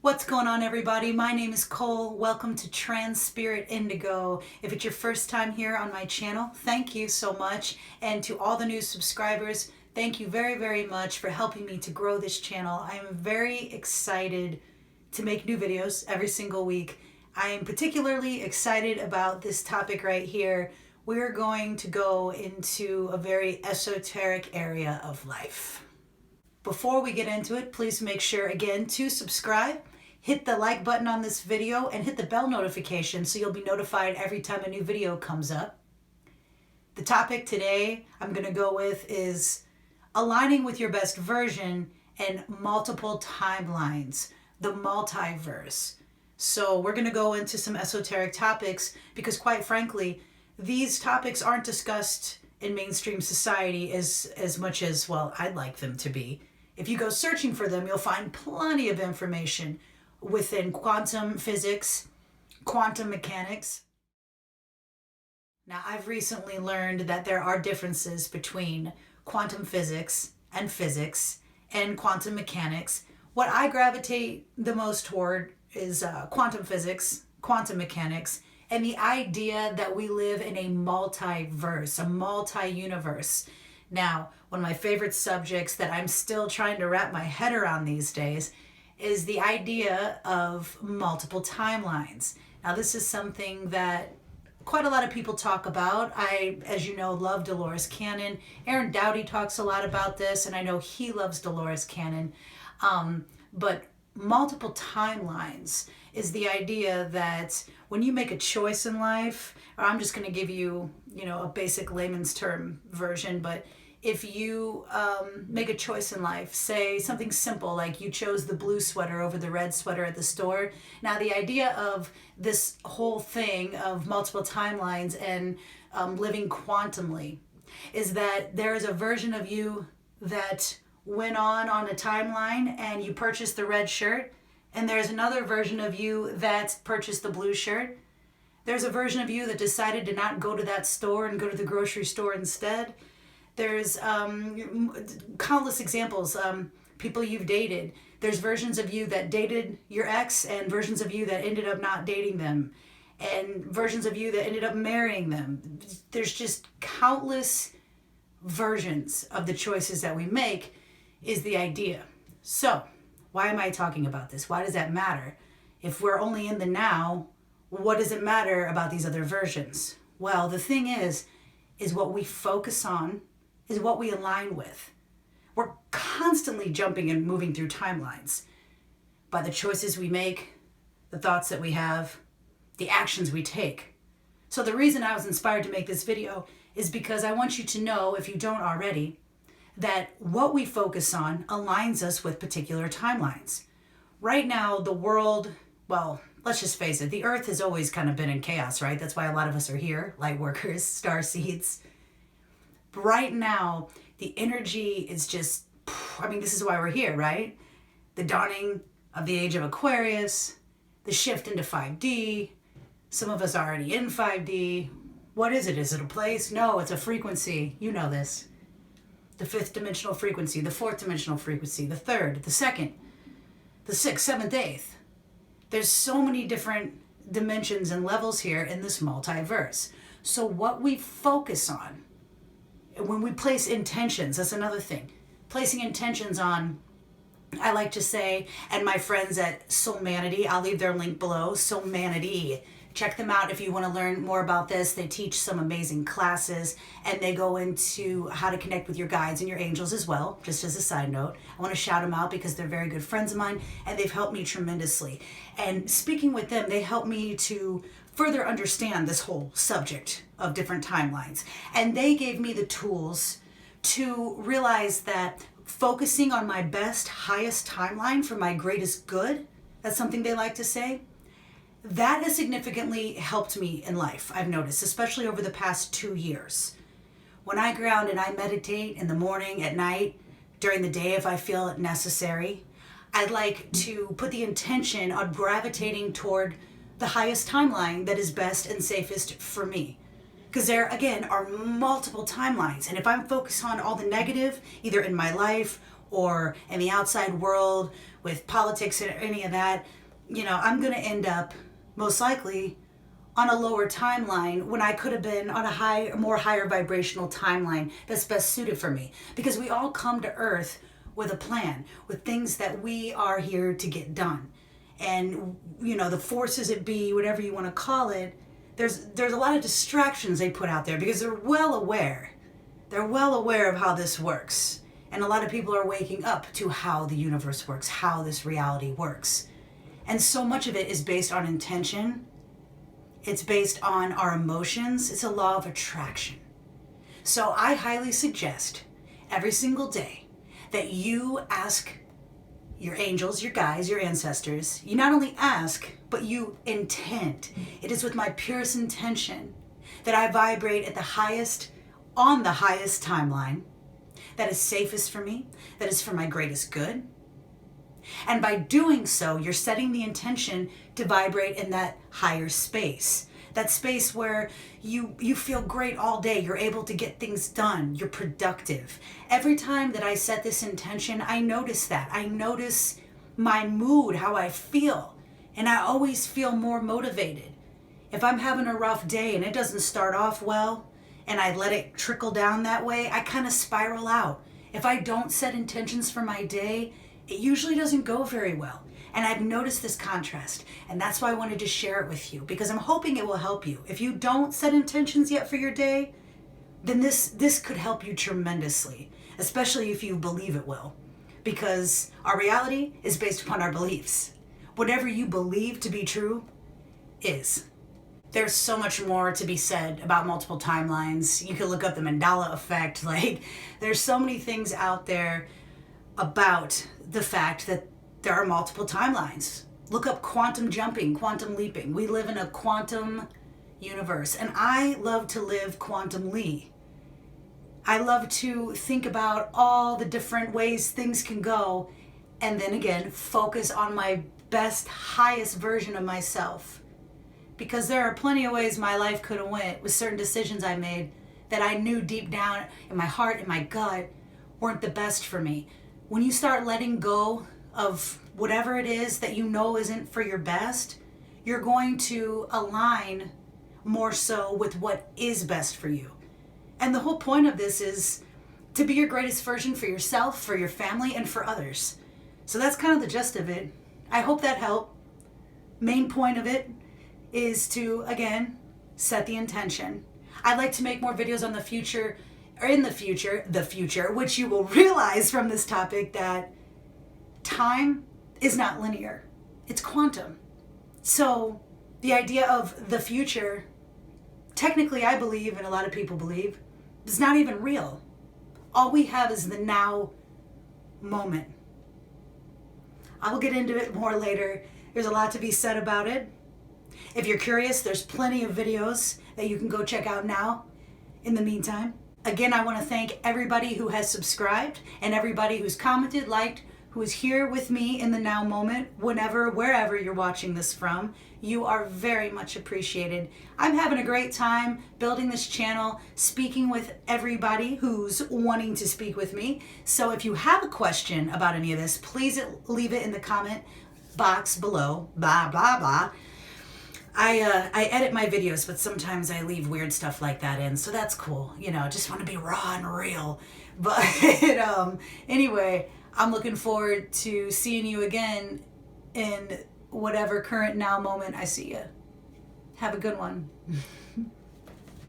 What's going on, everybody? My name is Cole. Welcome to Trans Spirit Indigo. If it's your first time here on my channel, thank you so much. And to all the new subscribers, thank you very, very much for helping me to grow this channel. I am very excited to make new videos every single week. I am particularly excited about this topic right here. We're going to go into a very esoteric area of life. Before we get into it, please make sure again to subscribe, hit the like button on this video, and hit the bell notification so you'll be notified every time a new video comes up. The topic today I'm going to go with is aligning with your best version and multiple timelines, the multiverse. So we're going to go into some esoteric topics because, quite frankly, these topics aren't discussed in mainstream society as much as, well, I'd like them to be. If you go searching for them, you'll find plenty of information within quantum physics, quantum mechanics. Now, I've recently learned that there are differences between quantum physics and quantum mechanics. What I gravitate the most toward is quantum physics, quantum mechanics, and the idea that we live in a multiverse, a multi-universe. Now, one of my favorite subjects that I'm still trying to wrap my head around these days is the idea of multiple timelines. Now, this is something that quite a lot of people talk about. I, as you know, love Dolores Cannon. Aaron Doughty talks a lot about this, and I know he loves Dolores Cannon. But multiple timelines is the idea that when you make a choice in life, or I'm just going to give you, a basic layman's term version, but if you make a choice in life, say something simple like you chose the blue sweater over the red sweater at the store. Now, the idea of this whole thing of multiple timelines and living quantumly is that there is a version of you that went on a timeline and you purchased the red shirt, and there's another version of you that purchased the blue shirt. There's a version of you that decided to not go to that store and go to the grocery store instead. There's countless examples, people you've dated. There's versions of you that dated your ex and versions of you that ended up not dating them and versions of you that ended up marrying them. There's just countless versions of the choices that we make is the idea. So, why am I talking about this? Why does that matter? If we're only in the now, what does it matter about these other versions? Well, the thing is what we focus on is what we align with. We're constantly jumping and moving through timelines by the choices we make, the thoughts that we have, the actions we take. So the reason I was inspired to make this video is because I want you to know, if you don't already, that what we focus on aligns us with particular timelines. Right now, the world, well, let's just face it, the earth has always kind of been in chaos, right? That's why a lot of us are here, light workers, starseeds. Right now, the energy is just, this is why we're here, right? The dawning of the age of Aquarius, the shift into 5D. Some of us are already in 5D. What is it? Is it a place? No, it's a frequency. You know this. The fifth dimensional frequency, the fourth dimensional frequency, the third, the second, the sixth, seventh, eighth. There's so many different dimensions and levels here in this multiverse. So what we focus on, when we place intentions, that's another thing. Placing intentions on, I like to say, and my friends at Soulmanity, I'll leave their link below, Soulmanity. Check them out if you want to learn more about this. They teach some amazing classes, and they go into how to connect with your guides and your angels as well, just as a side note. I want to shout them out because they're very good friends of mine, and they've helped me tremendously. And speaking with them, they helped me to further understand this whole subject of different timelines. And they gave me the tools to realize that focusing on my best, highest timeline for my greatest good, that's something they like to say, that has significantly helped me in life, I've noticed, especially over the past 2 years. When I ground and I meditate in the morning, at night, during the day if I feel it necessary, I'd like to put the intention on gravitating toward the highest timeline that is best and safest for me. Because there, again, are multiple timelines. And if I'm focused on all the negative, either in my life or in the outside world, with politics or any of that, I'm going to end up most likely on a lower timeline when I could have been on a more higher vibrational timeline that's best suited for me. Because we all come to Earth with a plan, with things that we are here to get done. And, the forces that be, whatever you want to call it, there's a lot of distractions they put out there because they're well aware. They're well aware of how this works. And a lot of people are waking up to how the universe works, how this reality works. And so much of it is based on intention. It's based on our emotions. It's a law of attraction. So I highly suggest every single day that you ask your angels, your guides, your ancestors. You not only ask, but you intend. It is with my purest intention that I vibrate at the highest, on the highest timeline, that is safest for me, that is for my greatest good. And by doing so, you're setting the intention to vibrate in that higher space. That space where you feel great all day. You're able to get things done. You're productive. Every time that I set this intention, I notice that. I notice my mood, how I feel. And I always feel more motivated. If I'm having a rough day and it doesn't start off well, and I let it trickle down that way, I kind of spiral out. If I don't set intentions for my day, it usually doesn't go very well. And I've noticed this contrast, and that's why I wanted to share it with you, because I'm hoping it will help you. If you don't set intentions yet for your day, then this could help you tremendously, especially if you believe it will, because our reality is based upon our beliefs. Whatever you believe to be true is. There's so much more to be said about multiple timelines. You can look up the Mandela effect. There's so many things out there about the fact that there are multiple timelines. Look up quantum jumping, quantum leaping. We live in a quantum universe, and I love to live quantumly. I love to think about all the different ways things can go, and then again, focus on my best, highest version of myself. Because there are plenty of ways my life could have went with certain decisions I made that I knew deep down in my heart, in my gut, weren't the best for me. When you start letting go of whatever it is that you know isn't for your best, you're going to align more so with what is best for you. And the whole point of this is to be your greatest version for yourself, for your family, and for others. So that's kind of the gist of it. I hope that helped. Main point of it is to, again, set the intention. I'd like to make more videos on the future, which you will realize from this topic that time is not linear. It's quantum. So the idea of the future, technically I believe, and a lot of people believe, is not even real. All we have is the now moment. I will get into it more later. There's a lot to be said about it. If you're curious, there's plenty of videos that you can go check out now. In the meantime, again, I want to thank everybody who has subscribed and everybody who's commented, liked, who is here with me in the now moment, whenever, wherever you're watching this from. You are very much appreciated. I'm having a great time building this channel, speaking with everybody who's wanting to speak with me. So if you have a question about any of this, please leave it in the comment box below, blah, blah, blah. I edit my videos, but sometimes I leave weird stuff like that in, so that's cool. Just want to be raw and real. But anyway, I'm looking forward to seeing you again in whatever current now moment I see you. Have a good one.